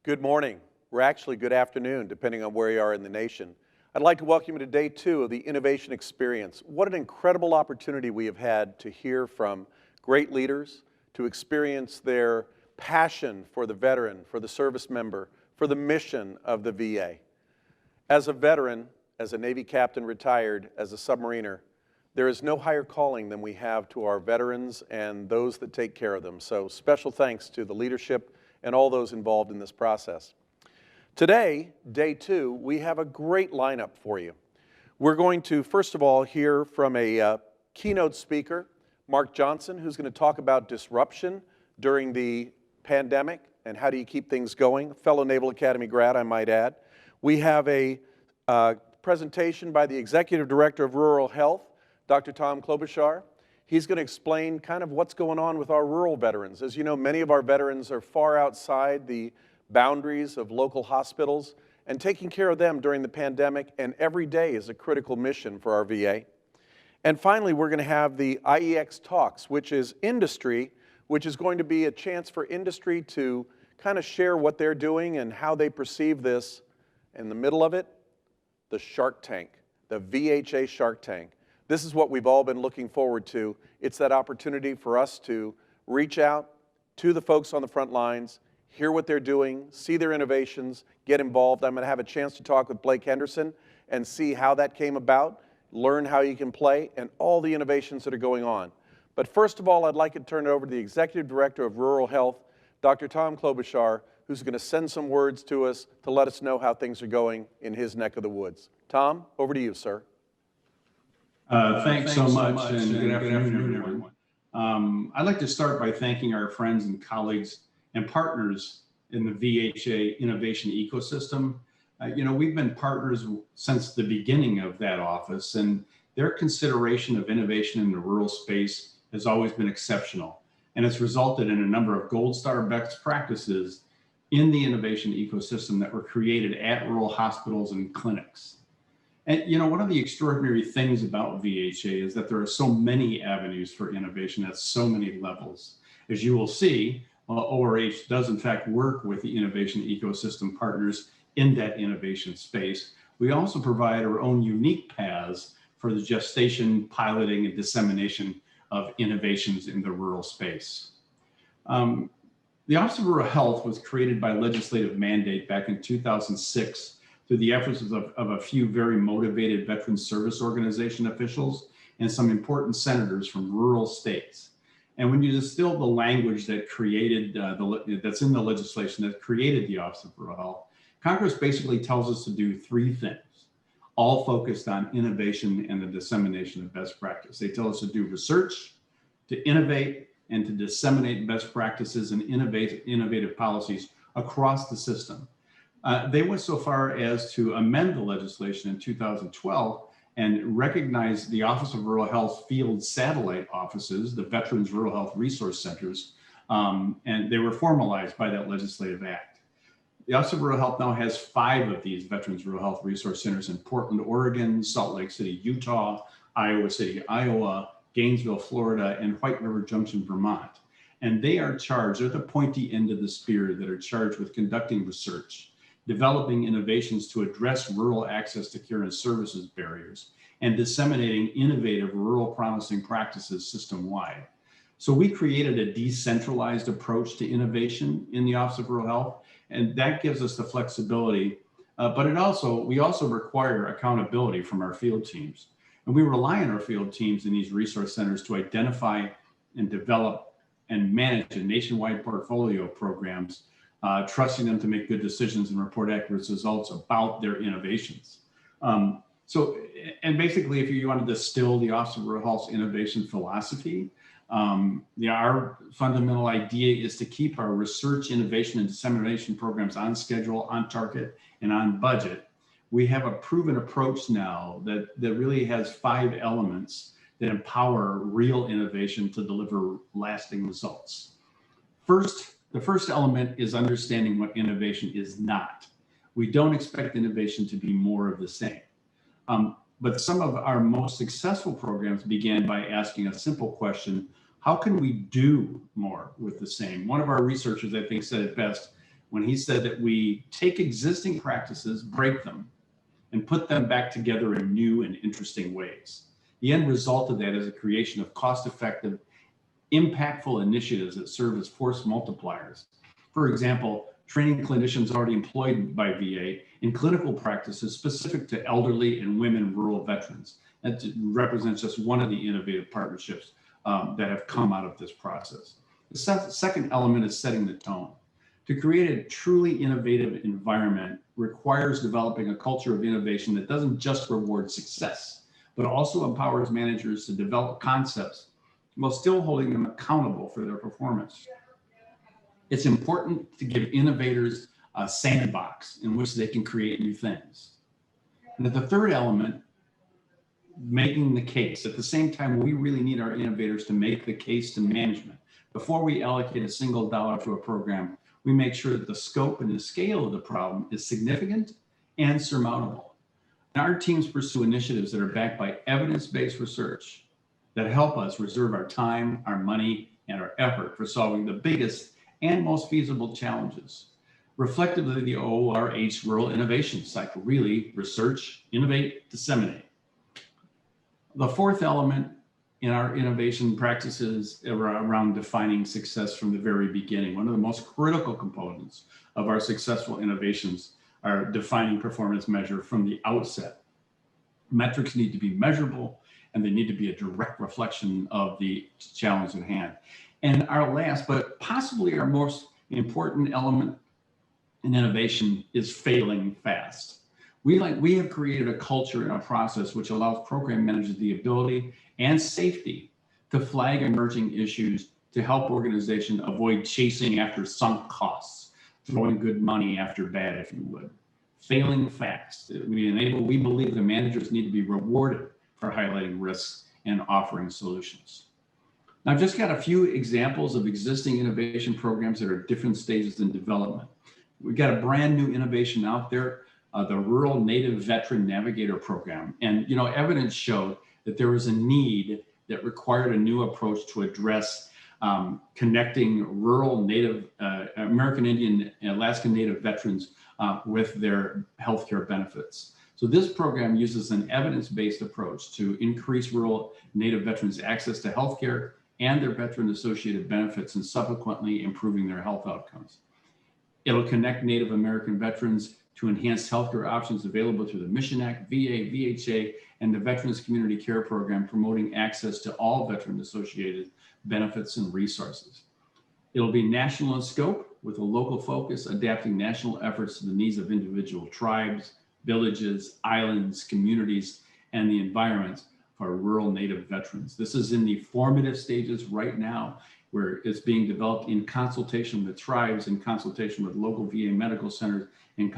Good morning, or actually good afternoon, depending on where you are in the nation. I'd like to welcome you to day 2 of the Innovation Experience. What an incredible opportunity we have had to hear from great leaders, to experience their passion for the veteran, for the service member, for the mission of the VA. As a veteran, as a Navy captain retired, as a submariner, there is no higher calling than we have to our veterans and those that take care of them. So special thanks to the leadership and all those involved in this process. Today, day 2, we have a great lineup for you. We're going to, first of all, hear from a keynote speaker, Mark Johnson, who's going to talk about disruption during the pandemic and how do you keep things going. A fellow Naval Academy grad, I might add. We have a presentation by the Executive Director of Rural Health, Dr. Tom Klobuchar. He's going to explain kind of what's going on with our rural veterans. As you know, many of our veterans are far outside the boundaries of local hospitals, and taking care of them during the pandemic and every day is a critical mission for our VA. And finally, we're going to have the iEX Talks, which is industry, which is going to be a chance for industry to kind of share what they're doing and how they perceive this. In the middle of it, the Shark Tank, the VHA Shark Tank. This is what we've all been looking forward to. It's that opportunity for us to reach out to the folks on the front lines, hear what they're doing, see their innovations, get involved. I'm going to have a chance to talk with Blake Henderson and see how that came about, learn how you can play, and all the innovations that are going on. But first of all, I'd like to turn it over to the Executive Director of Rural Health, Dr. Tom Klobuchar, who's going to send some words to us to let us know how things are going in his neck of the woods. Tom, over to you, sir. Thanks so much, and good afternoon, everyone. I'd like to start by thanking our friends and colleagues and partners in the VHA innovation ecosystem. We've been partners since the beginning of that office, and their consideration of innovation in the rural space has always been exceptional, and it's resulted in a number of gold star best practices in the innovation ecosystem that were created at rural hospitals and clinics. And one of the extraordinary things about VHA is that there are so many avenues for innovation at so many levels. As you will see, ORH does in fact work with the innovation ecosystem partners in that innovation space. We also provide our own unique paths for the gestation, piloting, and dissemination of innovations in the rural space. The Office of Rural Health was created by legislative mandate back in 2006 through the efforts of a few very motivated veteran service organization officials and some important senators from rural states. And when you distill the language that created, that's in the legislation that created the Office of Rural Health, Congress basically tells us to do 3 things, all focused on innovation and the dissemination of best practice. They tell us to do research, to innovate, and to disseminate best practices and innovative policies across the system. They went so far as to amend the legislation in 2012 and recognize the Office of Rural Health field satellite offices, the Veterans Rural Health Resource Centers, and they were formalized by that legislative act. The Office of Rural Health now has 5 of these Veterans Rural Health Resource Centers in Portland, Oregon, Salt Lake City, Utah, Iowa City, Iowa, Gainesville, Florida, and White River Junction, Vermont. And they are charged, they're the pointy end of the spear that are charged with conducting research, developing innovations to address rural access to care and services barriers, and disseminating innovative rural promising practices system-wide. So we created a decentralized approach to innovation in the Office of Rural Health, and that gives us the flexibility, but we also require accountability from our field teams. And we rely on our field teams in these resource centers to identify and develop and manage a nationwide portfolio of programs, trusting them to make good decisions and report accurate results about their innovations. And basically, if you want to distill the Office of Rural Health's innovation philosophy, our fundamental idea is to keep our research, innovation, and dissemination programs on schedule, on target, and on budget. We have a proven approach now that really has 5 elements that empower real innovation to deliver lasting results. The first element is understanding what innovation is not. We don't expect innovation to be more of the same. But some of our most successful programs began by asking a simple question: how can we do more with the same? One of our researchers, I think, said it best when he said that we take existing practices, break them, and put them back together in new and interesting ways. The end result of that is a creation of cost-effective, impactful initiatives that serve as force multipliers. For example, training clinicians already employed by VA in clinical practices specific to elderly and women rural veterans. That represents just one of the innovative partnerships that have come out of this process. The second element is setting the tone. To create a truly innovative environment requires developing a culture of innovation that doesn't just reward success, but also empowers managers to develop concepts while still holding them accountable for their performance. It's important to give innovators a sandbox in which they can create new things. And the third element, making the case. At the same time, we really need our innovators to make the case to management. Before we allocate a single dollar to a program, we make sure that the scope and the scale of the problem is significant and surmountable. And our teams pursue initiatives that are backed by evidence-based research that help us reserve our time, our money, and our effort for solving the biggest and most feasible challenges. Reflective of the ORH rural innovation cycle, really research, innovate, disseminate. The fourth element in our innovation practices around defining success from the very beginning. One of the most critical components of our successful innovations are defining performance measure from the outset. Metrics need to be measurable and they need to be a direct reflection of the challenge at hand. And our last, but possibly our most important element in innovation is failing fast. We have created a culture and a process which allows program managers the ability and safety to flag emerging issues to help organizations avoid chasing after sunk costs, throwing good money after bad, if you would. Failing fast. We believe the managers need to be rewarded for highlighting risks and offering solutions. Now, I've just got a few examples of existing innovation programs that are at different stages in development. We've got a brand new innovation out there, the Rural Native Veteran Navigator Program. And evidence showed that there was a need that required a new approach to address connecting rural Native, American Indian, and Alaska Native veterans with their healthcare benefits. So this program uses an evidence-based approach to increase rural Native veterans' access to healthcare and their veteran-associated benefits, and subsequently improving their health outcomes. It'll connect Native American veterans to enhanced healthcare options available through the Mission Act, VA, VHA, and the Veterans Community Care Program, promoting access to all veteran-associated benefits and resources. It'll be national in scope with a local focus, adapting national efforts to the needs of individual tribes, villages, islands, communities, and the environments for rural Native veterans. This is in the formative stages right now, where it's being developed in consultation with tribes, in consultation with local VA medical centers, and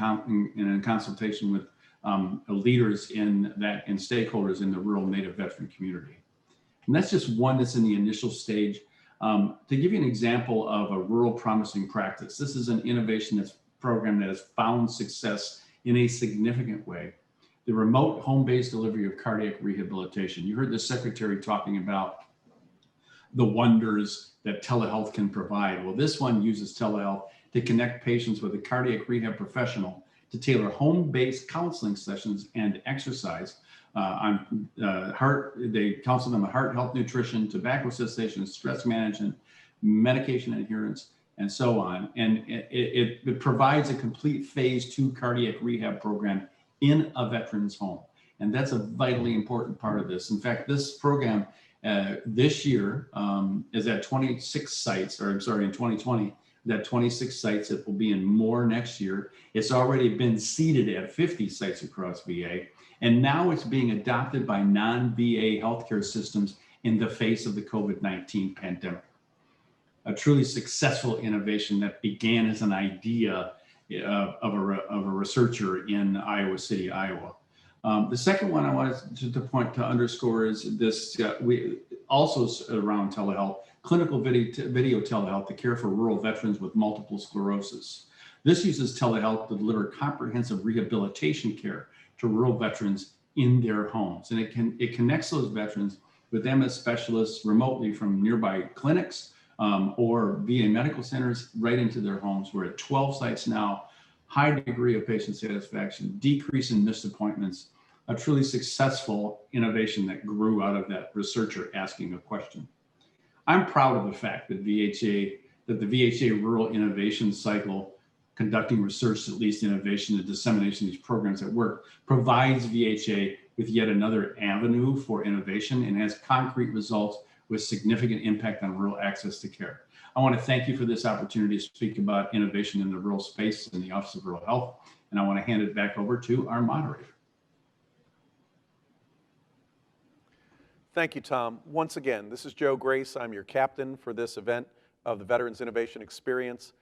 in consultation with leaders and stakeholders in the rural Native veteran community. And that's just one that's in the initial stage. To give you an example of a rural promising practice, this is an innovation program that has found success in a significant way. The remote home-based delivery of cardiac rehabilitation. You heard the secretary talking about the wonders that telehealth can provide. Well, this one uses telehealth to connect patients with a cardiac rehab professional to tailor home-based counseling sessions and exercise on heart. They counsel them on heart health, nutrition, tobacco cessation, stress management, medication adherence, and so on. And it provides a complete phase 2 cardiac rehab program in a veteran's home. And that's a vitally important part of this. In fact, this program this year is at 26 sites, or I'm sorry, in 2020, that 26 sites. It will be in more next year. It's already been seeded at 50 sites across VA. And now it's being adopted by non-VA healthcare systems in the face of the COVID-19 pandemic. A truly successful innovation that began as an idea of a researcher in Iowa City, Iowa. The second one I wanted to underscore is this, we also around telehealth, clinical video telehealth to care for rural veterans with multiple sclerosis. This uses telehealth to deliver comprehensive rehabilitation care to rural veterans in their homes. And it connects those veterans with MS specialists remotely from nearby clinics or VA medical centers right into their homes. We're at 12 sites now, high degree of patient satisfaction, decrease in missed appointments, a truly successful innovation that grew out of that researcher asking a question. I'm proud of the fact that the VHA Rural Innovation Cycle, conducting research that leads to innovation and dissemination of these programs at work, provides VHA with yet another avenue for innovation and has concrete results with significant impact on rural access to care. I want to thank you for this opportunity to speak about innovation in the rural space in the Office of Rural Health, and I want to hand it back over to our moderator. Thank you, Tom. Once again, this is Joe Grace. I'm your captain for this event of the Veterans Innovation Experience.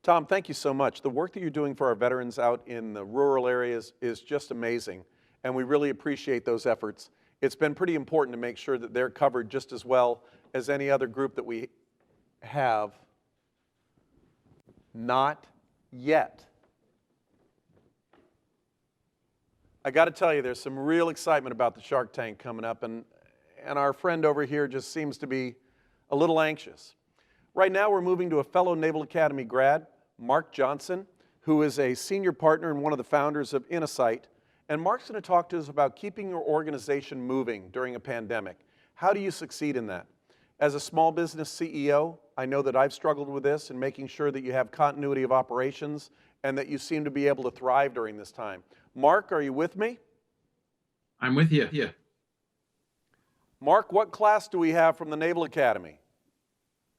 Tom, thank you so much. The work that you're doing for our veterans out in the rural areas is just amazing, and we really appreciate those efforts. It's been pretty important to make sure that they're covered just as well as any other group that we have. Not yet. I got to tell you, there's some real excitement about the Shark Tank coming up, and our friend over here just seems to be a little anxious. Right now, we're moving to a fellow Naval Academy grad, Mark Johnson, who is a senior partner and one of the founders of Innosight. And Mark's going to talk to us about keeping your organization moving during a pandemic. How do you succeed in that? As a small business CEO, I know that I've struggled with this and making sure that you have continuity of operations and that you seem to be able to thrive during this time. Mark, are you with me? I'm with you. Yeah. Mark, what class do we have from the Naval Academy?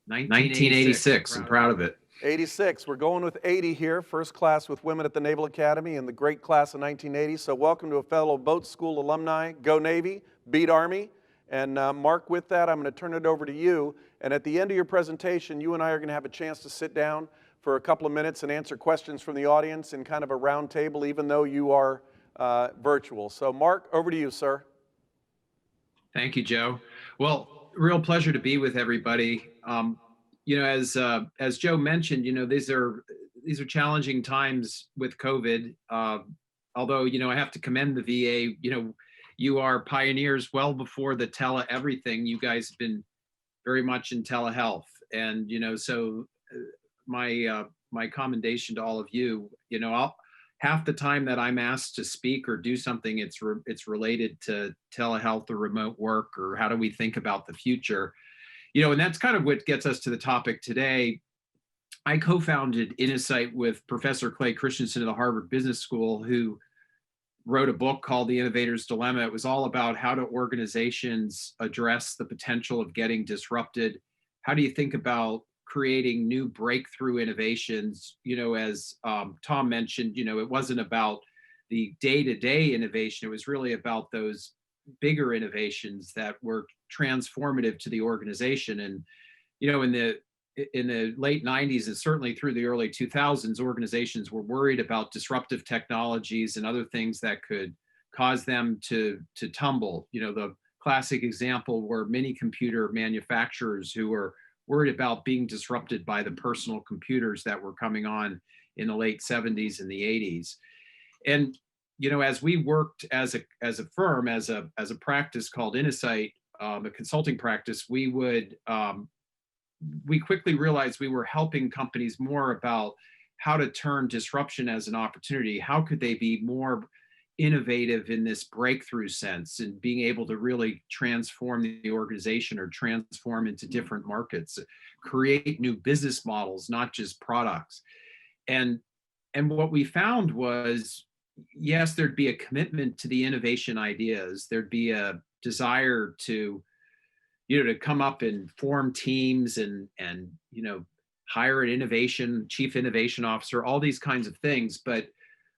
1986. I'm proud of it. 86. We're going with 80 here, first class with women at the Naval Academy and the great class of 1980. So welcome to a fellow boat school alumni. Go Navy, beat Army. And Mark, with that, I'm going to turn it over to you. And at the end of your presentation, you and I are going to have a chance to sit down for a couple of minutes and answer questions from the audience in kind of a round table, even though you are virtual. So Mark, over to you, sir. Thank you, Joe. Well, real pleasure to be with everybody. As Joe mentioned, these are challenging times with COVID. Although, I have to commend the VA. You are pioneers well before the everything. You guys have been very much in telehealth, and so my commendation to all of you. Half the time that I'm asked to speak or do something, it's related to telehealth or remote work or how do we think about the future. And that's kind of what gets us to the topic today. I co-founded Innosight with Professor Clay Christensen of the Harvard Business School, who wrote a book called The Innovator's Dilemma. It was all about how do organizations address the potential of getting disrupted. How do you think about creating new breakthrough innovations? As Tom mentioned, it wasn't about the day-to-day innovation. It was really about those bigger innovations that were transformative to the organization. And in the late 90s and certainly through the early 2000s, organizations were worried about disruptive technologies and other things that could cause them to tumble. The classic example were mini computer manufacturers who were worried about being disrupted by the personal computers that were coming on in the late 70s and the 80s. And as we worked as a firm, as a practice called Innosight, a consulting practice, we quickly realized we were helping companies more about how to turn disruption as an opportunity. How could they be more innovative in this breakthrough sense and being able to really transform the organization or transform into different markets, create new business models, not just products. And what we found was, yes, there'd be a commitment to the innovation ideas. There'd be a desire to come up and form teams and hire an chief innovation officer, all these kinds of things. But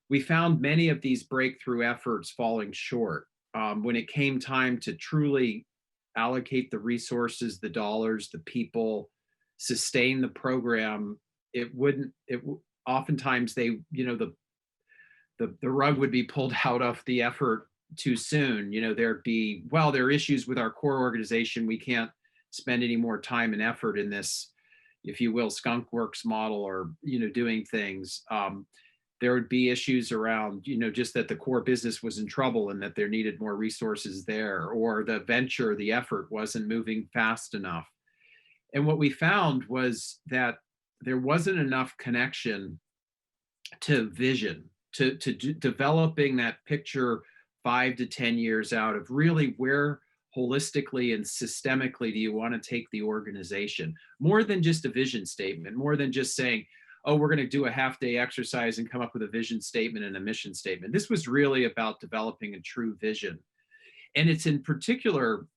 we found many of these breakthrough efforts falling short. When it came time to truly allocate the resources, the dollars, the people, sustain the program, oftentimes the rug would be pulled out of the effort too soon. There are issues with our core organization. We can't spend any more time and effort in this, if you will, skunk works model or, doing things. There would be issues around, just that the core business was in trouble and that there needed more resources there, or the effort wasn't moving fast enough. And what we found was that there wasn't enough connection to vision, to developing that picture 5 to 10 years out of really where holistically and systemically do you want to take the organization, more than just a vision statement, more than just saying, oh, we're going to do a half-day exercise and come up with a vision statement and a mission statement. This was really about developing a true vision. And it's in particular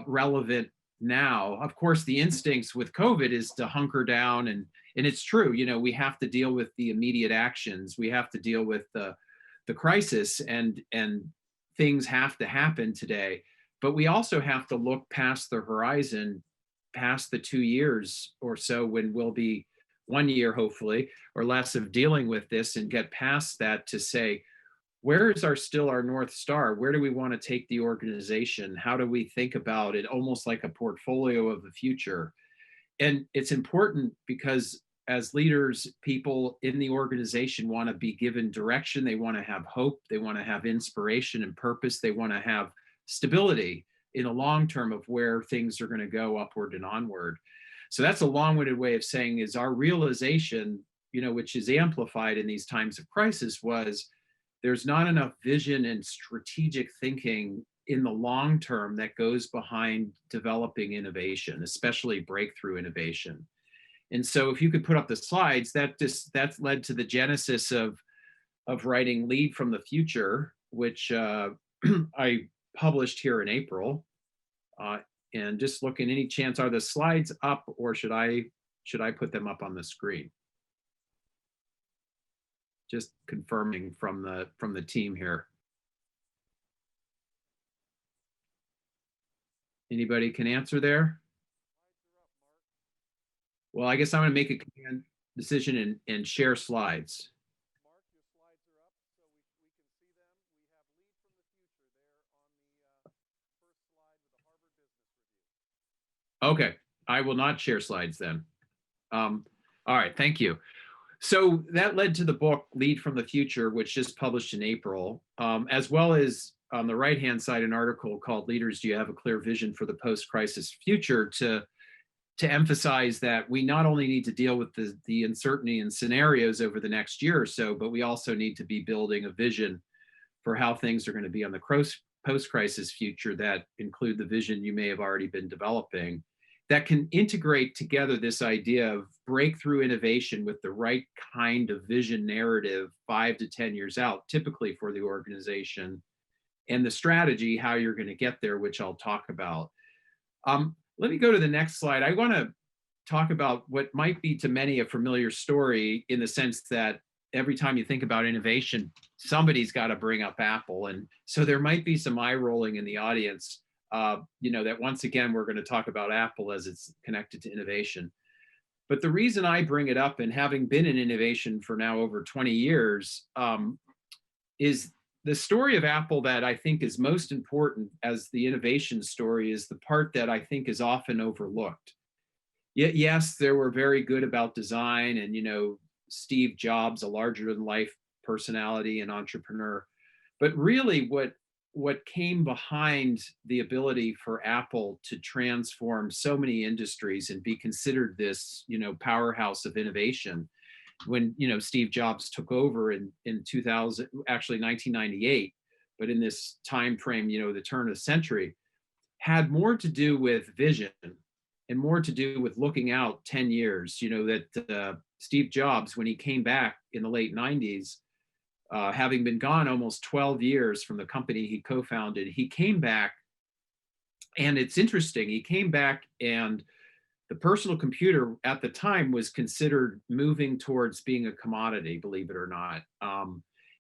relevant now. Of course, the instincts with COVID is to hunker down, and it's true. We have to deal with the immediate actions. We have to deal with the crisis, and things have to happen today. But we also have to look past the horizon, past the 2 years or so, when we'll be 1 year, hopefully, or less, of dealing with this, and get past that to say, where is still our North Star? Where do we want to take the organization? How do we think about it almost like a portfolio of the future? And it's important because as leaders, people in the organization want to be given direction. They want to have hope. They want to have inspiration and purpose. They want to have stability in the long term of where things are going to go upward and onward. So that's a long-winded way of saying is our realization, which is amplified in these times of crisis, was there's not enough vision and strategic thinking in the long term that goes behind developing innovation, especially breakthrough innovation. And so if you could put up the slides, that's led to the genesis of writing Lead from the Future, which I published here in April. And just looking, any chance, are the slides up, or should I put them up on the screen? Just confirming from the team here. Anybody can answer there? Well, I guess I'm going to make a command decision and share slides. Mark, your slides are up, so we can see them. We have Lead from the Future there on the first slide with the Harvard Business Review. Okay, I will not share slides then. All right, thank you. So that led to the book Lead from the Future, which just published in April, as well as on the right-hand side, an article called Leaders, Do You Have a Clear Vision for the Post-Crisis Future, to emphasize that we not only need to deal with the uncertainty and scenarios over the next year or so, but we also need to be building a vision for how things are going to be on the post-crisis future that include the vision you may have already been developing, that can integrate together this idea of breakthrough innovation with the right kind of vision narrative 5 to 10 years out, typically for the organization, and the strategy, how you're going to get there, which I'll talk about. Let me go to the next slide. I want to talk about what might be to many a familiar story, in the sense that every time you think about innovation, somebody's got to bring up Apple. And so there might be some eye rolling in the audience, that once again, we're going to talk about Apple as it's connected to innovation. But the reason I bring it up, and having been in innovation for now over 20 years, is the story of Apple that I think is most important as the innovation story is the part that I think is often overlooked. Yes, they were very good about design, and Steve Jobs, a larger than life personality and entrepreneur. But really what came behind the ability for Apple to transform so many industries and be considered this, powerhouse of innovation, when Steve Jobs took over in 2000, actually 1998, but in this time frame, the turn of the century, had more to do with vision and more to do with looking out 10 years. That Steve Jobs, when he came back in the late 90s, having been gone almost 12 years from the company he co-founded, he came back, and it's interesting, he came back, and the personal computer at the time was considered moving towards being a commodity, believe it or not.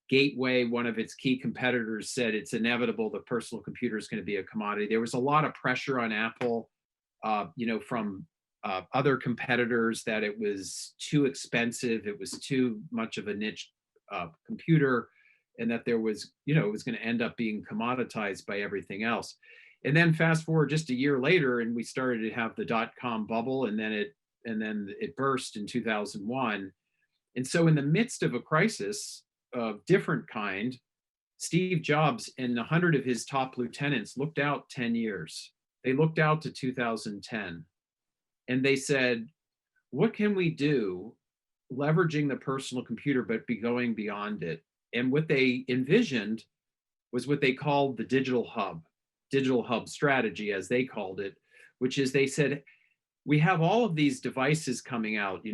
Gateway, one of its key competitors, said it's inevitable the personal computer is going to be a commodity. There was a lot of pressure on Apple, from other competitors, that it was too expensive, it was too much of a niche computer, and that there was, it was going to end up being commoditized by everything else. And then fast forward just a year later, and we started to have the dot-com bubble, and then it burst in 2001. And so in the midst of a crisis of different kind, Steve Jobs and 100 of his top lieutenants looked out 10 years. They looked out to 2010. and they said, what can we do leveraging the personal computer, but be going beyond it? And what they envisioned was what they called the digital hub strategy, as they called it, which is they said, we have all of these devices coming out,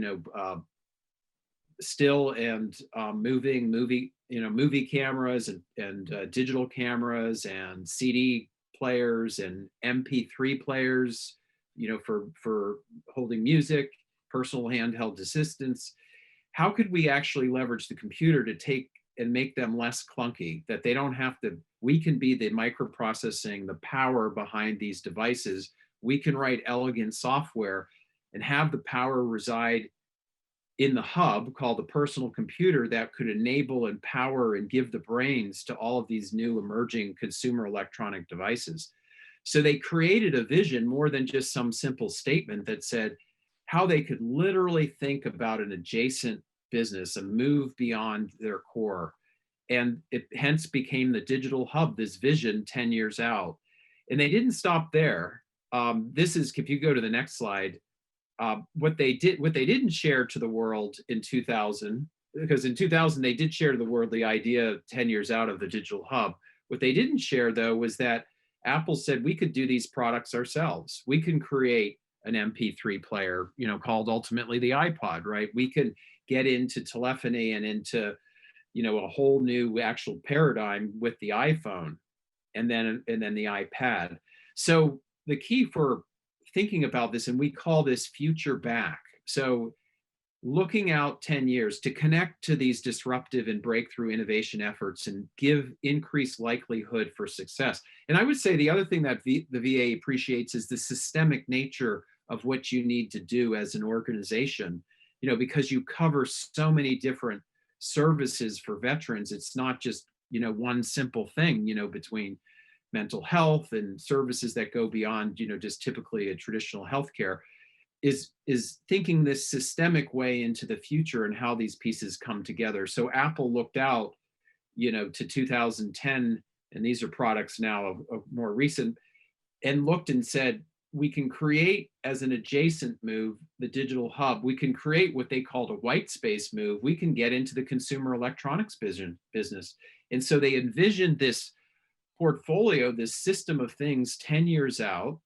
still and moving movie cameras and digital cameras and CD players and MP3 players, for holding music, personal handheld assistants. How could we actually leverage the computer to take and make them less clunky, that they don't have to, we can be the microprocessing, the power behind these devices. We can write elegant software and have the power reside in the hub called the personal computer that could enable, empower, and give the brains to all of these new emerging consumer electronic devices. So they created a vision more than just some simple statement that said how they could literally think about an adjacent business and move beyond their core. And it hence became the digital hub, this vision 10 years out. And they didn't stop there. This is, if you go to the next slide, what they didn't share to the world in 2000, because in 2000 they did share to the world the idea 10 years out of the digital hub. What they didn't share, though, was that Apple said we could do these products ourselves. We can create an MP3 player, called ultimately the iPod, right? We could get into telephony and into, a whole new actual paradigm with the iPhone, and then the iPad. So the key for thinking about this, and we call this future back. So looking out 10 years to connect to these disruptive and breakthrough innovation efforts and give increased likelihood for success. And I would say the other thing that the VA appreciates is the systemic nature of what you need to do as an organization, because you cover so many different services for veterans. It's not just, one simple thing, between mental health and services that go beyond, just typically a traditional healthcare, is thinking this systemic way into the future and how these pieces come together. So Apple looked out, to 2010, and these are products now of more recent, and looked and said, we can create as an adjacent move, the digital hub. We can create what they called a white space move. We can get into the consumer electronics business. And so they envisioned this portfolio, this system of things 10 years out.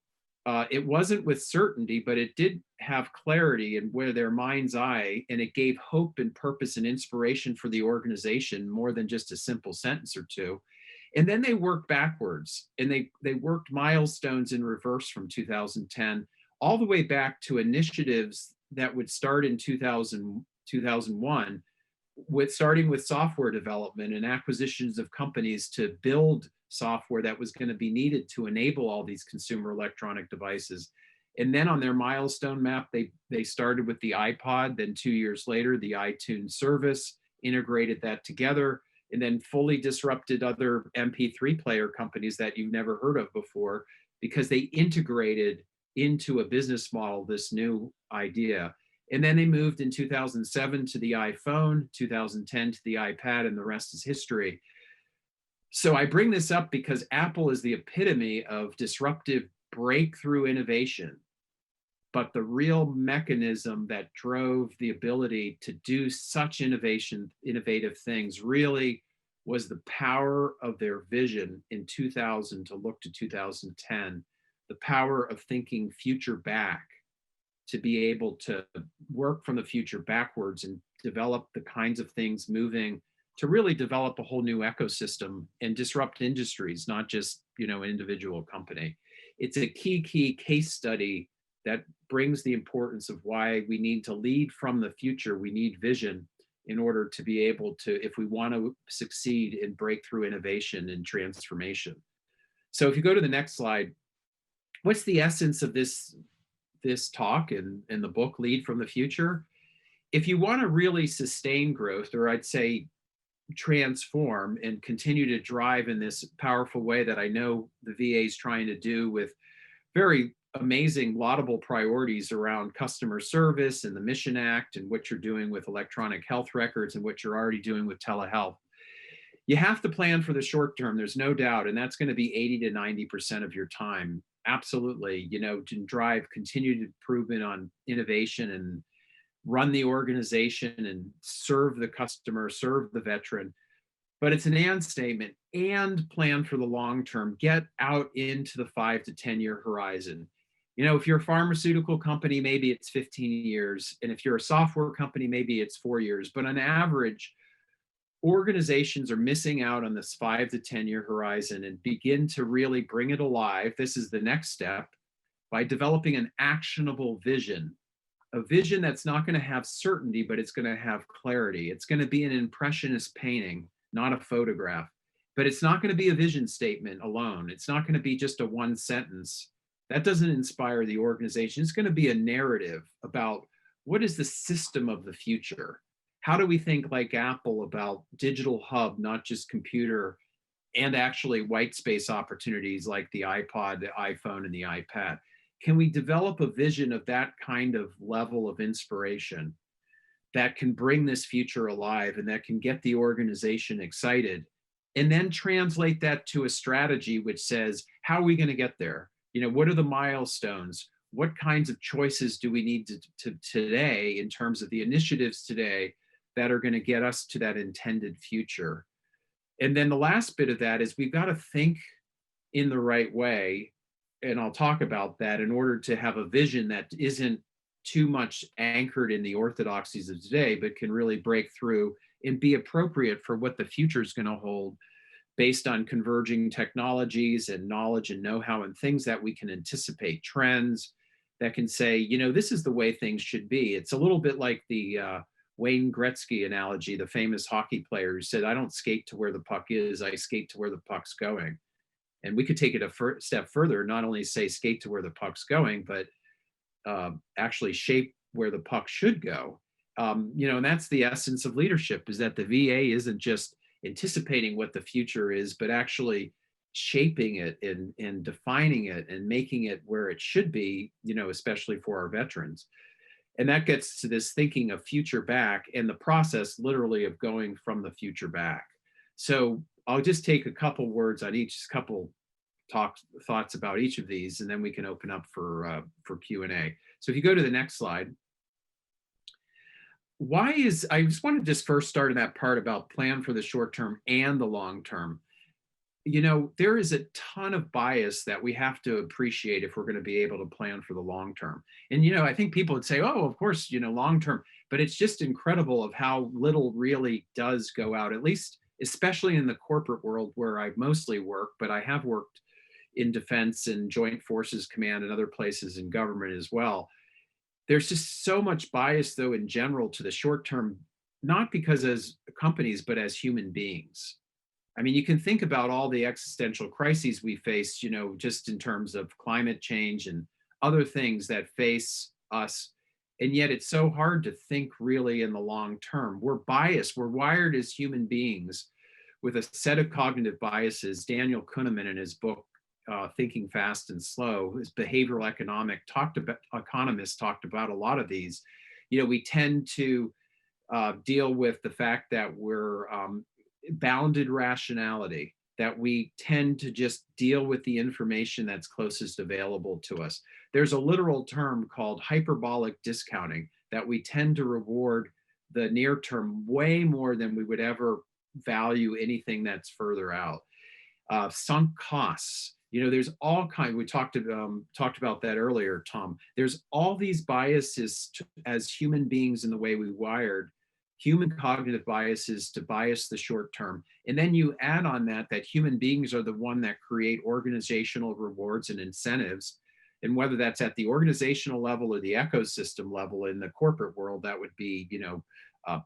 It wasn't with certainty, but it did have clarity in where their mind's eye, and it gave hope and purpose and inspiration for the organization more than just a simple sentence or two. And then they worked backwards, and they worked milestones in reverse from 2010 all the way back to initiatives that would start in 2001, starting with software development and acquisitions of companies to build software that was going to be needed to enable all these consumer electronic devices. And then on their milestone map, they started with the iPod, then 2 years later, the iTunes service, integrated that together, and then fully disrupted other MP3 player companies that you've never heard of before, because they integrated into a business model this new idea. And then they moved in 2007 to the iPhone, 2010 to the iPad, and the rest is history. So I bring this up because Apple is the epitome of disruptive breakthrough innovation. But the real mechanism that drove the ability to do such innovative things really was the power of their vision in 2000 to look to 2010, the power of thinking future back, to be able to work from the future backwards and develop the kinds of things moving to really develop a whole new ecosystem and disrupt industries, not just, an individual company. It's a key case study that brings the importance of why we need to lead from the future. We need vision in order to be able to, if we want to succeed in breakthrough innovation and transformation. So if you go to the next slide, what's the essence of this talk and the book Lead from the Future? If you want to really sustain growth, or I'd say transform and continue to drive in this powerful way that I know the VA is trying to do with very amazing, laudable priorities around customer service and the Mission Act and what you're doing with electronic health records and what you're already doing with telehealth. You have to plan for the short term, there's no doubt, and that's going to be 80 to 90% of your time. Absolutely. To drive continued improvement on innovation and run the organization and serve the customer, serve the veteran. But it's an and statement, and plan for the long term. Get out into the 5 to 10 year horizon. If you're a pharmaceutical company, maybe it's 15 years. And if you're a software company, maybe it's 4 years. But on average, organizations are missing out on this 5 to 10 year horizon and begin to really bring it alive. This is the next step by developing an actionable vision, a vision that's not going to have certainty, but it's going to have clarity. It's going to be an impressionist painting, not a photograph. But it's not going to be a vision statement alone. It's not going to be just a one sentence. That doesn't inspire the organization. It's going to be a narrative about what is the system of the future. How do we think like Apple about digital hub, not just computer, and actually white space opportunities like the iPod, the iPhone, and the iPad? Can we develop a vision of that kind of level of inspiration that can bring this future alive and that can get the organization excited, and then translate that to a strategy which says, how are we going to get there? What are the milestones? What kinds of choices do we need to today in terms of the initiatives today that are going to get us to that intended future? And then the last bit of that is we've got to think in the right way. And I'll talk about that in order to have a vision that isn't too much anchored in the orthodoxies of today, but can really break through and be appropriate for what the future is going to hold based on converging technologies and knowledge and know-how and things that we can anticipate, trends that can say, this is the way things should be. It's a little bit like the Wayne Gretzky analogy, the famous hockey player who said, I don't skate to where the puck is, I skate to where the puck's going. And we could take it a step further, not only say skate to where the puck's going, but actually shape where the puck should go. And that's the essence of leadership, is that the VA isn't just anticipating what the future is, but actually shaping it and defining it and making it where it should be, especially for our veterans. And that gets to this thinking of future back and the process literally of going from the future back. So I'll just take a couple words on each, couple thoughts about each of these, and then we can open up for Q&A. So if you go to the next slide. I just want to just first start in that part about plan for the short term and the long term. There is a ton of bias that we have to appreciate if we're going to be able to plan for the long term. And, I think people would say, oh, of course, long term, but it's just incredible of how little really does go out, at least, especially in the corporate world where I mostly work, but I have worked in defense and Joint Forces Command and other places in government as well. There's just so much bias, though, in general to the short term, not because as companies, but as human beings. I mean, you can think about all the existential crises we face, just in terms of climate change and other things that face us. And yet it's so hard to think really in the long term. We're biased. We're wired as human beings with a set of cognitive biases. Daniel Kahneman, in his book, Thinking Fast and Slow, his behavioral economist talked about a lot of these. We tend to deal with the fact that we're bounded rationality, that we tend to just deal with the information that's closest available to us. There's a literal term called hyperbolic discounting, that we tend to reward the near term way more than we would ever value anything that's further out. Sunk costs. There's all kinds. We talked about that earlier, Tom. There's all these biases as human beings in the way we wired, human cognitive biases to bias the short term. And then you add on that human beings are the one that create organizational rewards and incentives. And whether that's at the organizational level or the ecosystem level in the corporate world, that would be,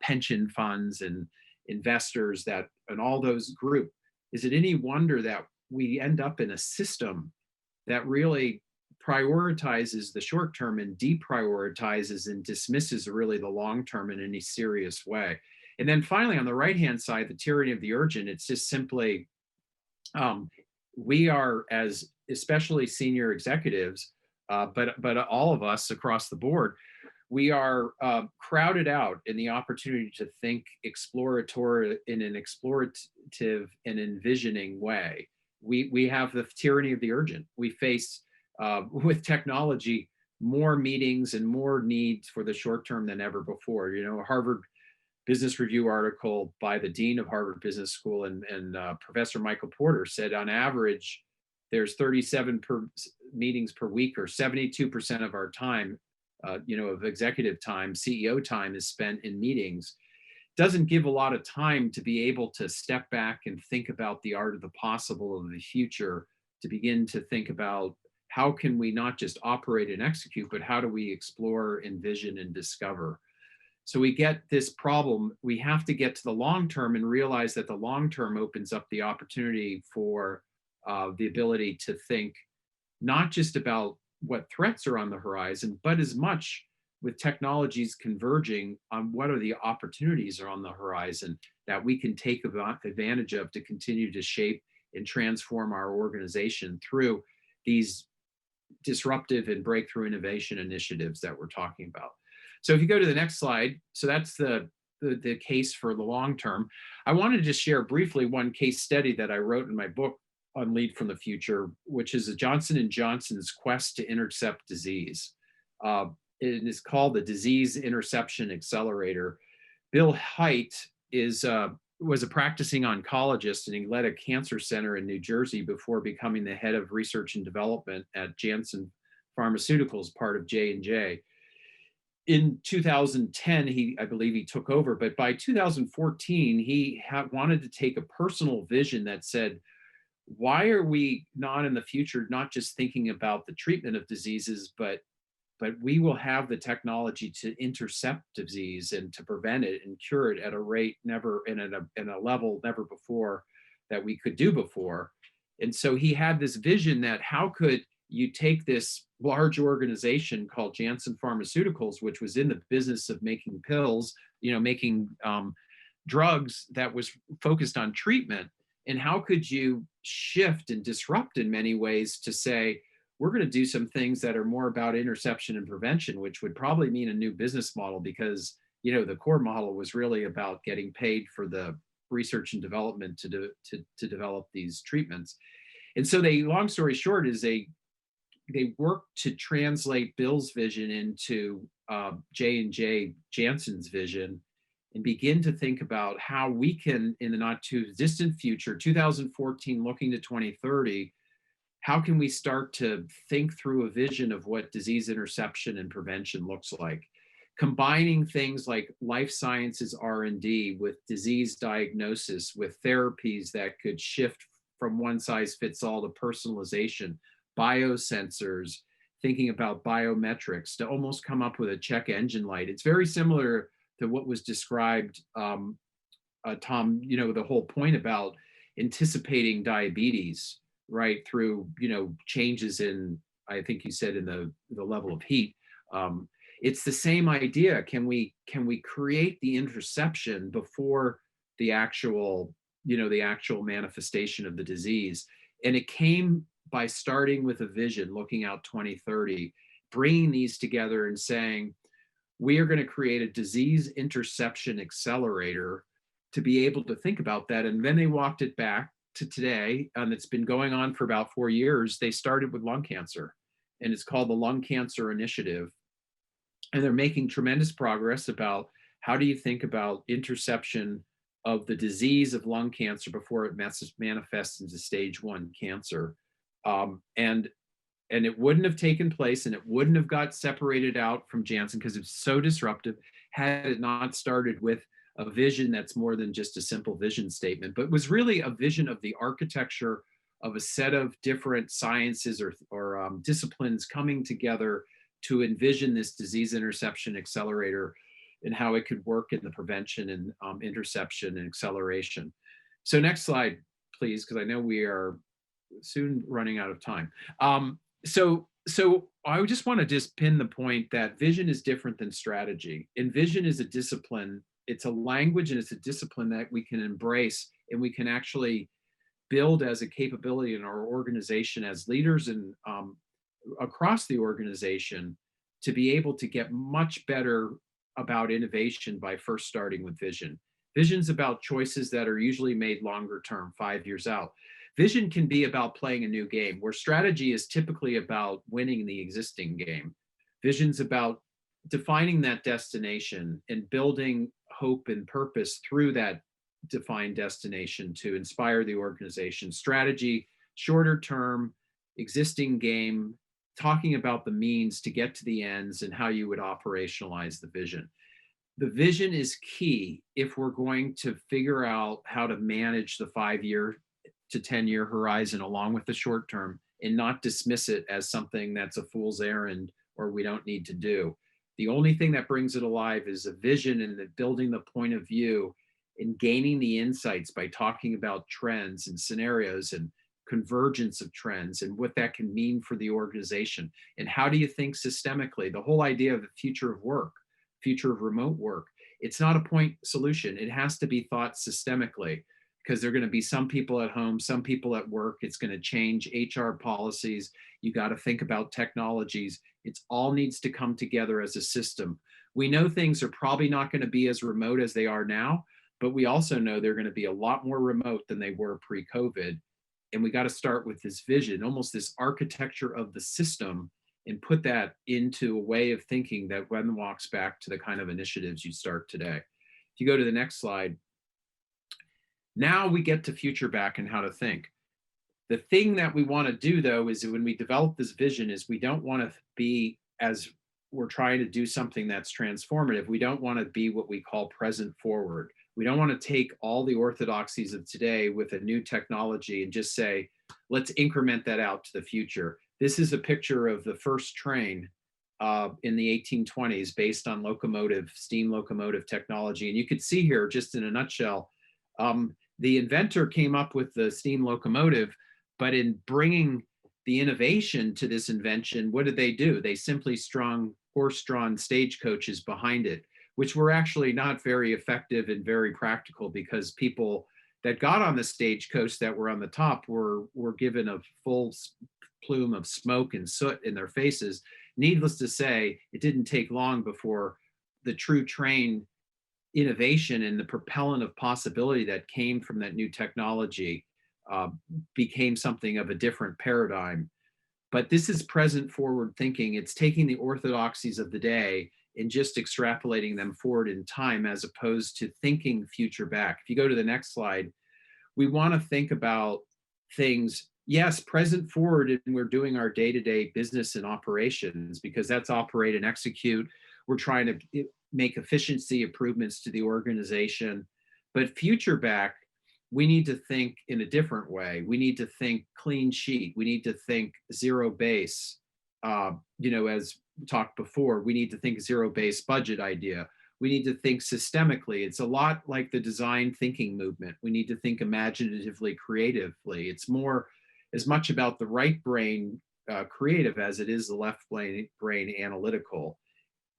pension funds and investors and all those group. Is it any wonder that we end up in a system that really prioritizes the short term and deprioritizes and dismisses really the long term in any serious way? And then finally, on the right hand side, the tyranny of the urgent, it's just simply we are, as especially senior executives, but all of us across the board, we are crowded out in the opportunity to think exploratory in an explorative and envisioning way. We have the tyranny of the urgent. We face with technology, more meetings and more needs for the short term than ever before. You know, a Harvard Business Review article by the dean of Harvard Business School and Professor Michael Porter said on average, there's 37 meetings per week, or 72% of our time, you know, of executive time, CEO time is spent in meetings. Doesn't give a lot of time to be able to step back and think about the art of the possible of the future, to begin to think about how can we not just operate and execute, but how do we explore, envision, and discover. So we get this problem. We have to get to the long term and realize that the long term opens up the opportunity for the ability to think not just about what threats are on the horizon, but as much with technologies converging on what are the opportunities are on the horizon that we can take advantage of to continue to shape and transform our organization through these disruptive and breakthrough innovation initiatives that we're talking about. So if you go to the next slide, so that's the case for the long term. I wanted to just share briefly one case study that I wrote in my book on Lead from the Future, which is a Johnson & Johnson's quest to intercept disease. It is called the Disease Interception Accelerator. Bill Haidt was a practicing oncologist, and he led a cancer center in New Jersey before becoming the head of research and development at Janssen Pharmaceuticals, part of J&J. In 2010, I believe he took over, but by 2014, he wanted to take a personal vision that said, why are we not in the future, not just thinking about the treatment of diseases, but we will have the technology to intercept disease and to prevent it and cure it at a rate never, and at a level never before that we could do before. And so he had this vision that how could you take this large organization called Janssen Pharmaceuticals, which was in the business of making pills, you know, making drugs that was focused on treatment, and how could you shift and disrupt in many ways to say, we're going to do some things that are more about interception and prevention, which would probably mean a new business model, because, you know, the core model was really about getting paid for the research and development to develop these treatments. And so long story short, is they worked to translate Bill's vision into J&J Janssen's vision, and begin to think about how we can, in the not too distant future, 2014 looking to 2030, how can we start to think through a vision of what disease interception and prevention looks like? Combining things like life sciences R&D with disease diagnosis, with therapies that could shift from one size fits all to personalization, biosensors, thinking about biometrics to almost come up with a check engine light. It's very similar to what was described, Tom, you know, the whole point about anticipating diabetes, right, through, you know, changes in, I think you said, in the level of heat. It's the same idea. Can we create the interception before the actual, you know, the actual manifestation of the disease? And it came by starting with a vision, looking out 2030, bringing these together and saying, we are going to create a disease interception accelerator to be able to think about that. And then they walked it back to today, and it's been going on for about 4 years. They started with lung cancer, and it's called the Lung Cancer Initiative. And they're making tremendous progress about how do you think about interception of the disease of lung cancer before it manifests into stage 1 cancer. And it wouldn't have taken place, and it wouldn't have got separated out from Janssen, because it's so disruptive, had it not started with a vision that's more than just a simple vision statement, but was really a vision of the architecture of a set of different sciences or disciplines coming together to envision this disease interception accelerator and how it could work in the prevention and interception and acceleration. So next slide, please, because I know we are soon running out of time. So I just want to just pin the point that vision is different than strategy. And vision is a discipline. It's a language and it's a discipline that we can embrace, and we can actually build as a capability in our organization as leaders and across the organization to be able to get much better about innovation by first starting with vision. Vision's about choices that are usually made longer term, 5 years out. Vision can be about playing a new game, where strategy is typically about winning the existing game. Vision's about defining that destination and building hope and purpose through that defined destination to inspire the organization. Strategy, shorter term, existing game, talking about the means to get to the ends and how you would operationalize the vision. The vision is key if we're going to figure out how to manage the 5-year to 10-year horizon along with the short term, and not dismiss it as something that's a fool's errand or we don't need to do. The only thing that brings it alive is a vision, and the building the point of view and gaining the insights by talking about trends and scenarios and convergence of trends and what that can mean for the organization. And how do you think systemically? The whole idea of the future of work, future of remote work, it's not a point solution. It has to be thought systemically, because there are going to be some people at home, some people at work. It's going to change HR policies. You got to think about technologies. It all needs to come together as a system. We know things are probably not going to be as remote as they are now, but we also know they're going to be a lot more remote than they were pre-COVID. And we got to start with this vision, almost this architecture of the system, and put that into a way of thinking that then walks back to the kind of initiatives you start today. If you go to the next slide, now we get to future back and how to think. The thing that we want to do, though, is when we develop this vision, is we don't want to be, as we're trying to do something that's transformative, we don't want to be what we call present forward. We don't want to take all the orthodoxies of today with a new technology and just say, let's increment that out to the future. This is a picture of the first train in the 1820s based on steam locomotive technology. And you could see here, just in a nutshell, the inventor came up with the steam locomotive, but in bringing the innovation to this invention, what did they do? They simply strung horse-drawn stagecoaches behind it, which were actually not very effective and very practical, because people that got on the stagecoach that were on the top were given a full plume of smoke and soot in their faces. Needless to say, it didn't take long before the true train innovation and the propellant of possibility that came from that new technology became something of a different paradigm. But this is present forward thinking. It's taking the orthodoxies of the day and just extrapolating them forward in time, as opposed to thinking future back. If you go to the next slide, we want to think about things, yes, present forward, and we're doing our day-to-day business and operations, because that's operate and execute. We're trying to make efficiency improvements to the organization. But future back, we need to think in a different way. We need to think clean sheet. We need to think zero base. As talked before, we need to think zero-based budget idea. We need to think systemically. It's a lot like the design thinking movement. We need to think imaginatively, creatively. It's more as much about the right brain creative as it is the left brain analytical.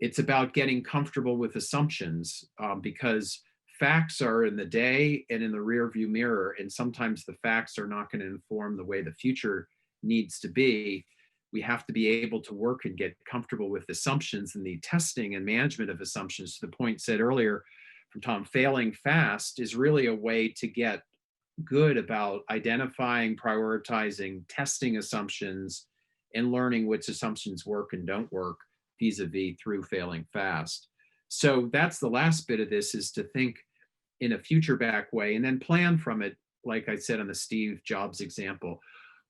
It's about getting comfortable with assumptions, because facts are in the day and in the rear view mirror, and sometimes the facts are not going to inform the way the future needs to be. We have to be able to work and get comfortable with assumptions, and the testing and management of assumptions, to the point said earlier from Tom, failing fast is really a way to get good about identifying, prioritizing, testing assumptions, and learning which assumptions work and don't work vis-a-vis through failing fast. So that's the last bit of this, is to think in a future back way and then plan from it, like I said on the Steve Jobs example.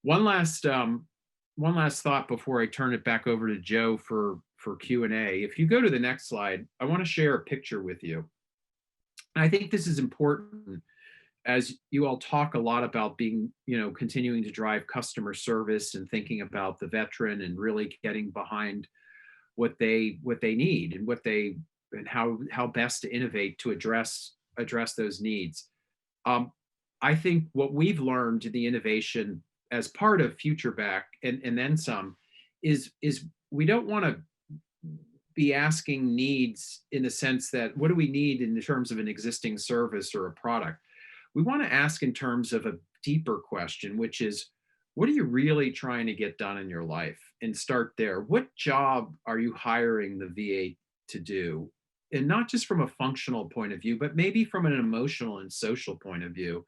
One last thought before I turn it back over to Joe for Q&A. If you go to the next slide, I want to share a picture with you. And I think this is important, as you all talk a lot about being, continuing to drive customer service and thinking about the veteran and really getting behind what they need and how best to innovate to address those needs. I think what we've learned in the innovation as part of future back and then some is we don't want to be asking needs in the sense that, what do we need in terms of an existing service or a product? We want to ask in terms of a deeper question, which is, what are you really trying to get done in your life? And start there. What job are you hiring the VA to do? And not just from a functional point of view, but maybe from an emotional and social point of view.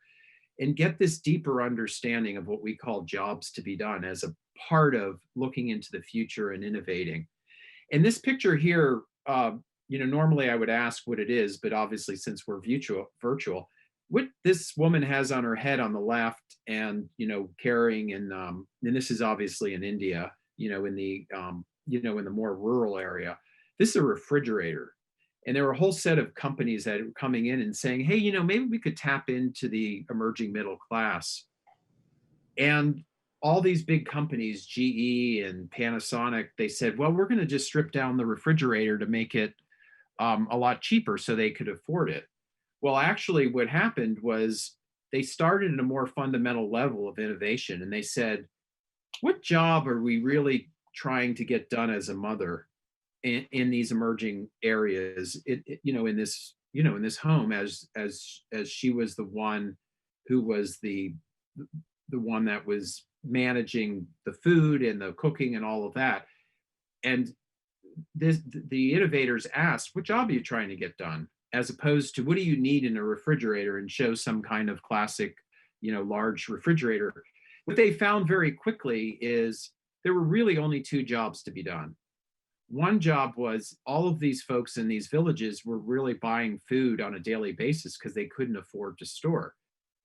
and get this deeper understanding of what we call jobs to be done as a part of looking into the future and innovating. And this picture here, normally I would ask what it is, but obviously since we're virtual, what this woman has on her head on the left, and carrying, and this is obviously in India, in the in the more rural area. This is a refrigerator, and there were a whole set of companies that were coming in and saying, hey, maybe we could tap into the emerging middle class. And all these big companies, GE and Panasonic, they said, well, we're going to just strip down the refrigerator to make it a lot cheaper so they could afford it. Well, actually, what happened was they started at a more fundamental level of innovation, and they said, what job are we really trying to get done as a mother in these emerging areas? In this home, as she was the one who was the one that was managing the food and the cooking and all of that. And the innovators asked, what job are you trying to get done? As opposed to, what do you need in a refrigerator, and show some kind of classic, large refrigerator. What they found very quickly is there were really only two jobs to be done. One job was all of these folks in these villages were really buying food on a daily basis because they couldn't afford to store.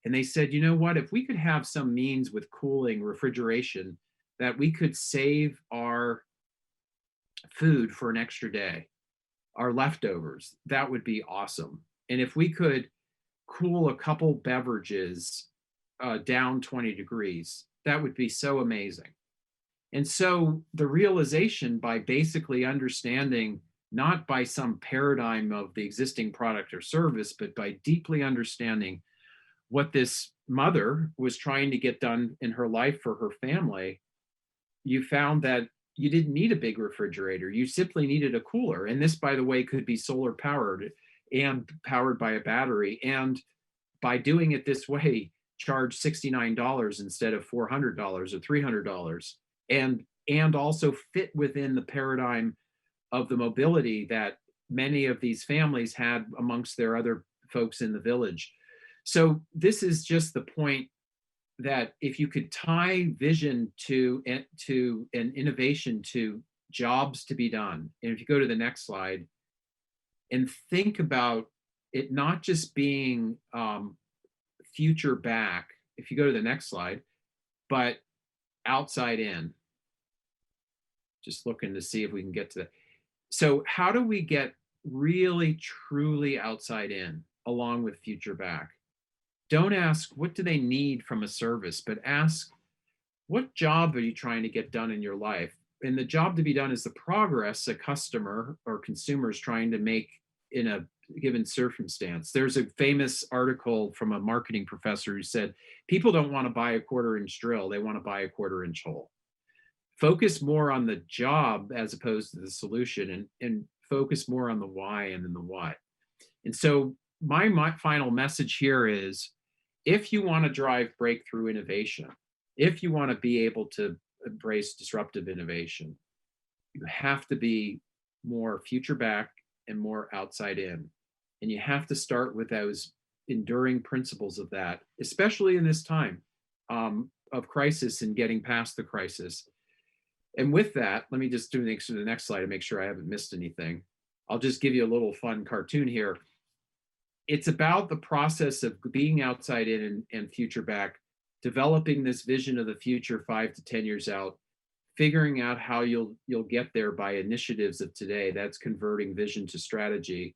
And they said, you know what, if we could have some means with cooling, refrigeration, that we could save our food for an extra day, our leftovers, that would be awesome. And if we could cool a couple beverages down 20 degrees, that would be so amazing. And so the realization, by basically understanding, not by some paradigm of the existing product or service, but by deeply understanding what this mother was trying to get done in her life for her family, you found that you didn't need a big refrigerator. You simply needed a cooler. And this, by the way, could be solar powered and powered by a battery. And by doing it this way, charge $69 instead of $400 or $300, and also fit within the paradigm of the mobility that many of these families had amongst their other folks in the village. So this is just the point that if you could tie vision to an innovation to jobs to be done, and if you go to the next slide and think about it not just being future back, if you go to the next slide, but outside in. Just looking to see if we can get to that. So how do we get really truly outside in along with future back? Don't ask, what do they need from a service, but ask, what job are you trying to get done in your life? And the job to be done is the progress a customer or consumer is trying to make in a given circumstance. There's a famous article from a marketing professor who said, people don't want to buy a 1/4-inch drill, they want to buy a 1/4-inch hole. Focus more on the job as opposed to the solution, and focus more on the why and then the what. And so my final message here is, if you want to drive breakthrough innovation, if you want to be able to embrace disruptive innovation, you have to be more future back and more outside in. And you have to start with those enduring principles of that, especially in this time of crisis and getting past the crisis. And with that, let me just do the next slide to make sure I haven't missed anything. I'll just give you a little fun cartoon here. It's about the process of being outside in and future back, developing this vision of the future 5 to 10 years out, figuring out how you'll get there by initiatives of today. That's converting vision to strategy,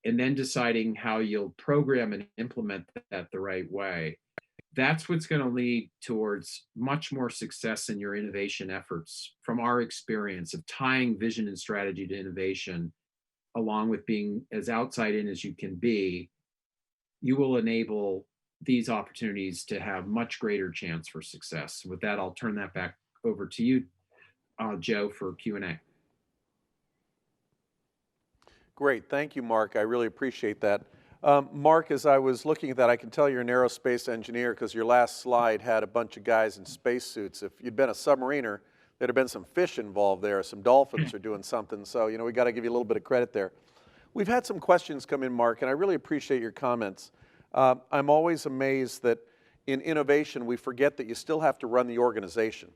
and then deciding how you'll program and implement that the right way. That's what's going to lead towards much more success in your innovation efforts. From our experience of tying vision and strategy to innovation, along with being as outside in as you can be, you will enable these opportunities to have much greater chance for success. With that, I'll turn that back over to you, Joe, for Q&A. Great, thank you, Mark. I really appreciate that. Mark, as I was looking at that, I can tell you're an aerospace engineer because your last slide had a bunch of guys in spacesuits. If you'd been a submariner, there'd have been some fish involved there. Some dolphins are doing something. So, you know, we got to give you a little bit of credit there. We've had some questions come in, Mark, and I really appreciate your comments. I'm always amazed that, in innovation, we forget that you still have to run the organization.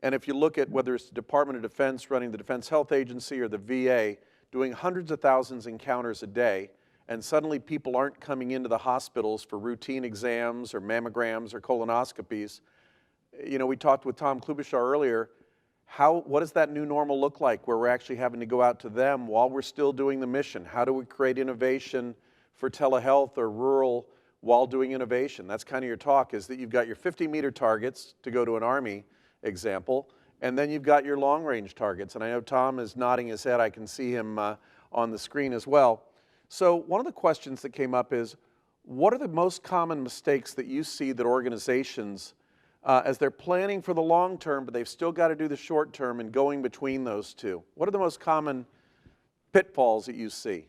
And if you look at whether it's the Department of Defense running the Defense Health Agency or the VA doing hundreds of thousands of encounters a day, and suddenly people aren't coming into the hospitals for routine exams or mammograms or colonoscopies. You know, we talked with Tom Klobuchar earlier. What does that new normal look like where we're actually having to go out to them while we're still doing the mission? How do we create innovation for telehealth or rural while doing innovation? That's kind of your talk, is that you've got your 50-meter targets to go to an Army example, and then you've got your long-range targets. And I know Tom is nodding his head. I can see him on the screen as well. So one of the questions that came up is, what are the most common mistakes that you see that organizations, as they're planning for the long term, but they've still got to do the short term and going between those two? What are the most common pitfalls that you see?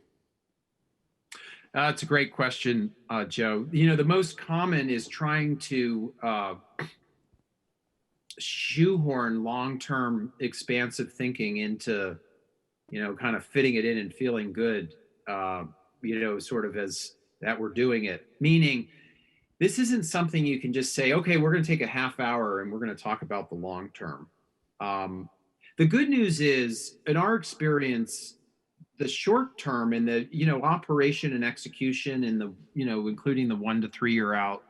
That's a great question, Joe. You know, the most common is trying to shoehorn long-term expansive thinking into, you know, kind of fitting it in and feeling good, you know, sort of as that we're doing it. Meaning, this isn't something you can just say, okay, we're going to take a half hour and we're going to talk about the long term. The good news is, in our experience, the short term and the, you know, operation and execution and the, you know, including the 1 to 3 year out,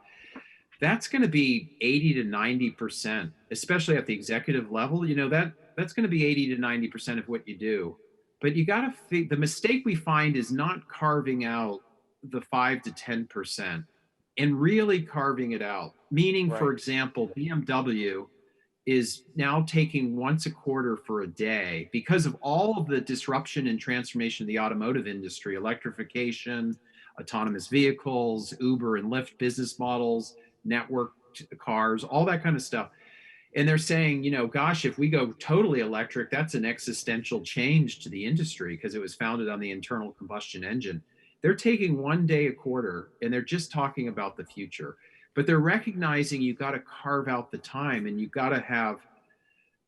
that's going to be 80 to 90%, especially at the executive level. You know, that's going to be 80 to 90% of what you do. But you got to the mistake we find is not carving out the 5 to 10% and really carving it out. Meaning, Right. for example, BMW is now taking once a quarter for a day because of all of the disruption and transformation of the automotive industry, electrification, autonomous vehicles, Uber and Lyft business models, networked cars, all that kind of stuff. And they're saying, you know, gosh, if we go totally electric, that's an existential change to the industry because it was founded on the internal combustion engine. They're taking 1 day a quarter and they're just talking about the future. But they're recognizing you've got to carve out the time and you've got to have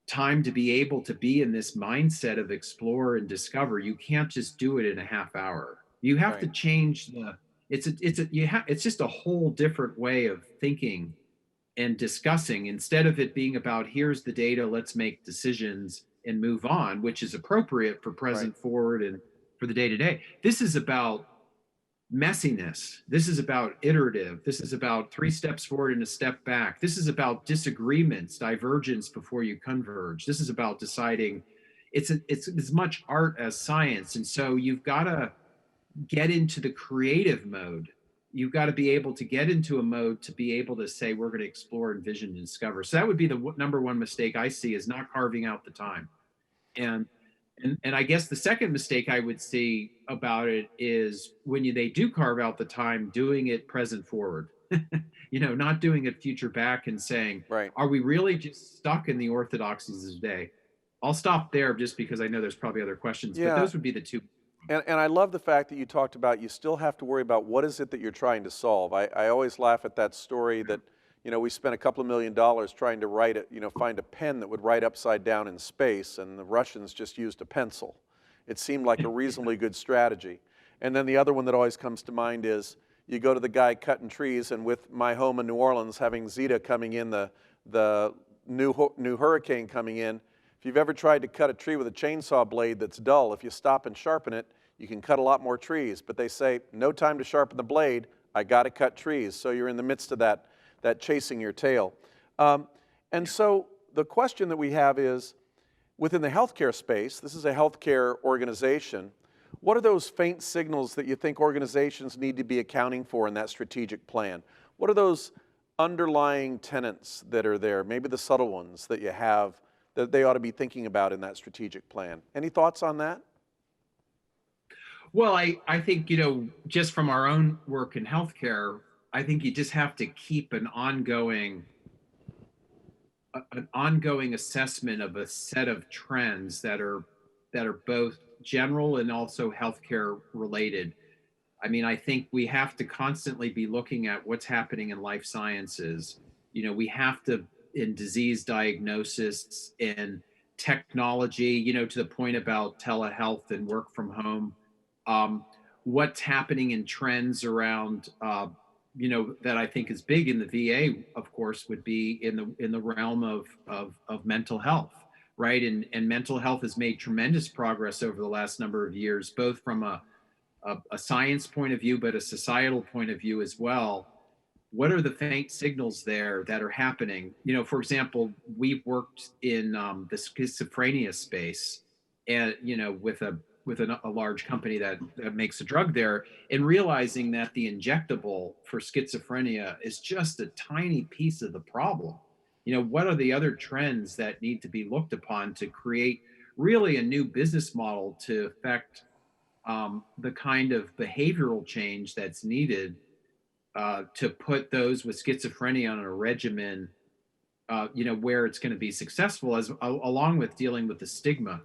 time to be able to be in this mindset of explore and discover. You can't just do it in a half hour. You have to change it's just a whole different way of thinking and discussing, instead of it being about here's the data, let's make decisions and move on, which is appropriate for present, forward, and for the day to day. This is about messiness. This is about iterative. This is about 3 steps forward and a step back. This is about disagreements, divergence before you converge. This is about deciding. It's as much art as science. And so you've got to get into the creative mode. You've got to be able to get into a mode to be able to say, we're going to explore, envision, and discover. So that would be the number one mistake I see, is not carving out the time. And I guess the second mistake I would see about it is when they do carve out the time, doing it present forward, you know, not doing it future back and saying, are we really just stuck in the orthodoxies of today? I'll stop there just because I know there's probably other questions, but those would be the two. And I love the fact that you talked about you still have to worry about what is it that you're trying to solve. I always laugh at that story that, you know, we spent a couple of $1 million trying to write it, you know, find a pen that would write upside down in space, and the Russians just used a pencil. It seemed like a reasonably good strategy. And then the other one that always comes to mind is you go to the guy cutting trees, and with my home in New Orleans having Zeta coming in, the new hurricane coming in, if you've ever tried to cut a tree with a chainsaw blade that's dull, if you stop and sharpen it, you can cut a lot more trees. But they say, no time to sharpen the blade, I got to cut trees. So you're in the midst of that chasing your tail. And so the question that we have is, within the healthcare space, this is a healthcare organization, what are those faint signals that you think organizations need to be accounting for in that strategic plan? What are those underlying tenets that are there, maybe the subtle ones that you have that they ought to be thinking about in that strategic plan? Any thoughts on that? Well, I think, you know, just from our own work in healthcare, I think you just have to keep an ongoing assessment of a set of trends that are both general and also healthcare related. I mean, I think we have to constantly be looking at what's happening in life sciences. You know, we have to, in disease diagnosis, in technology, you know, to the point about telehealth and work from home, what's happening in trends around that I think is big in the VA, of course, would be in the realm of mental health, right? And mental health has made tremendous progress over the last number of years, both from a science point of view, but a societal point of view as well. What are the faint signals there that are happening? For example, we've worked in the schizophrenia space, and with a large company that makes a drug there, and realizing that the injectable for schizophrenia is just a tiny piece of the problem. What are the other trends that need to be looked upon to create really a new business model to affect the kind of behavioral change that's needed to put those with schizophrenia on a regimen, where it's going to be successful, along with dealing with the stigma,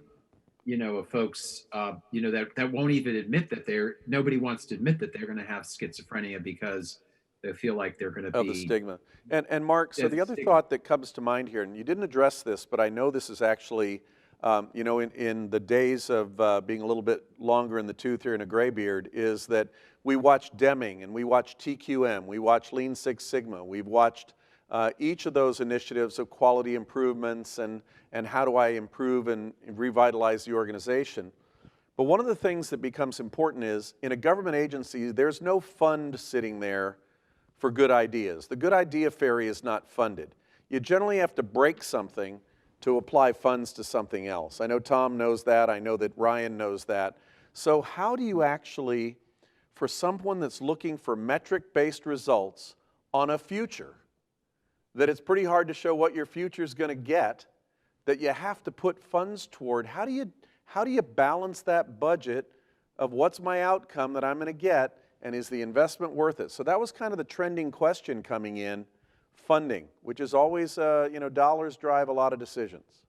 of folks, that won't even admit that nobody wants to admit that they're going to have schizophrenia because they feel like they're going to Of the be stigma. And Mark, so as the a other stigma. thought that comes to mind here, and you didn't address this, but I know this is actually, in the days of being a little bit longer in the tooth here and a gray beard, is that we watched Deming and we watched TQM, we watched Lean Six Sigma, we've watched each of those initiatives of quality improvements and how do I improve and revitalize the organization. But one of the things that becomes important is, in a government agency, there's no fund sitting there for good ideas. The good idea fairy is not funded. You generally have to break something to apply funds to something else. I know Tom knows that. I know that Ryan knows that. So how do you actually, for someone that's looking for metric-based results on a future, that it's pretty hard to show what your future is going to get, that you have to put funds toward, how do you balance that budget of what's my outcome that I'm going to get, and is the investment worth it? So that was kind of the trending question coming in, funding, which is always, dollars drive a lot of decisions.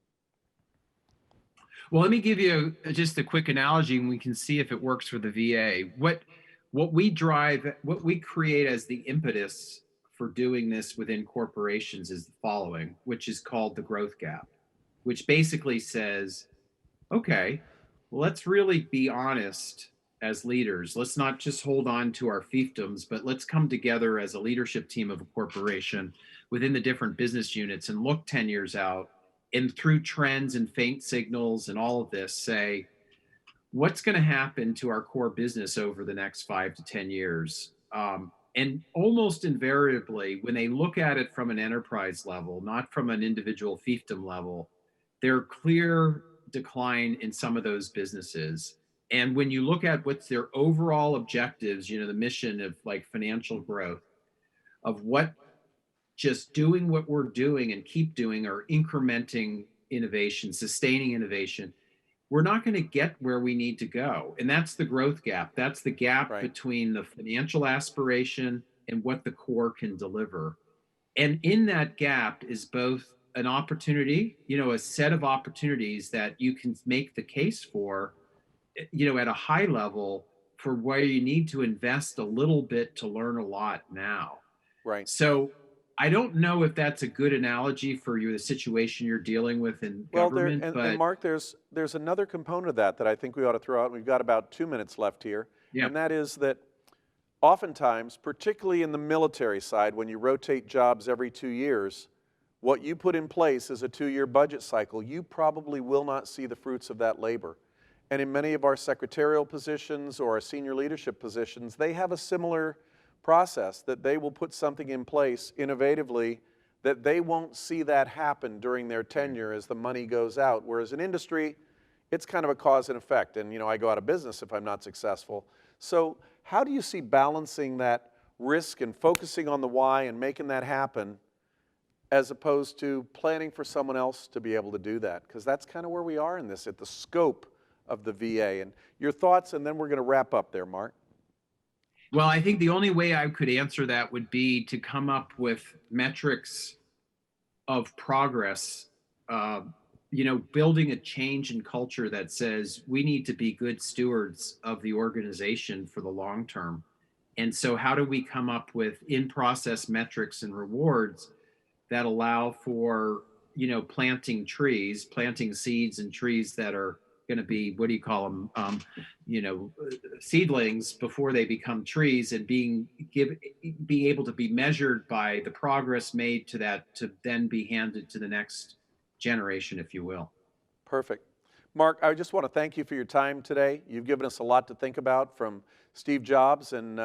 Well, let me give you just a quick analogy, and we can see if it works for the VA. What we create as the impetus for doing this within corporations is the following, which is called the growth gap, which basically says, okay, let's really be honest as leaders. Let's not just hold on to our fiefdoms, but let's come together as a leadership team of a corporation within the different business units and look 10 years out, and through trends and faint signals and all of this, say, what's going to happen to our core business over the next 5 to 10 years? And almost invariably, when they look at it from an enterprise level, not from an individual fiefdom level, there are clear decline in some of those businesses. And when you look at what's their overall objectives, the mission of like financial growth, of what just doing what we're doing and keep doing, or incrementing innovation, sustaining innovation, we're not going to get where we need to go. And that's the growth gap. That's the gap Right. between the financial aspiration and what the core can deliver. And in that gap is both an opportunity, a set of opportunities that you can make the case for, at a high level, for where you need to invest a little bit to learn a lot now. Right. So I don't know if that's a good analogy for you, the situation you're dealing with in Well, government, and but Mark, there's another component of that I think we ought to throw out. We've got about 2 minutes left here, yeah. and that is that oftentimes, particularly in the military side, when you rotate jobs every 2 years, what you put in place is a 2-year budget cycle. You probably will not see the fruits of that labor. And in many of our secretarial positions or our senior leadership positions, they have a similar process that they will put something in place innovatively that they won't see that happen during their tenure as the money goes out. Whereas in industry, it's kind of a cause and effect. And I go out of business if I'm not successful. So how do you see balancing that risk and focusing on the why and making that happen, as opposed to planning for someone else to be able to do that? Because that's kind of where we are in this, at the scope of the VA. And your thoughts, and then we're going to wrap up there, Mark. Well, I think the only way I could answer that would be to come up with metrics of progress, building a change in culture that says we need to be good stewards of the organization for the long term. And so how do we come up with in-process metrics and rewards that allow for, planting seeds and trees that are going to be, what do you call them, seedlings before they become trees, and being able to be measured by the progress made to that, to then be handed to the next generation, if you will. Perfect. Mark, I just want to thank you for your time today. You've given us a lot to think about, from Steve Jobs and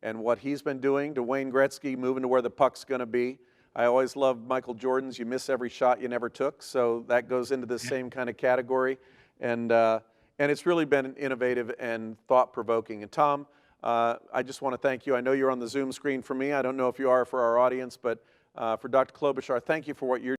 what he's been doing to Wayne Gretzky moving to where the puck's going to be. I always love Michael Jordan's "You miss every shot you never took," so that goes into the same kind of category. And it's really been innovative and thought-provoking. And Tom, I just want to thank you. I know you're on the Zoom screen for me. I don't know if you are for our audience, but for Dr. Klobuchar, thank you for what you're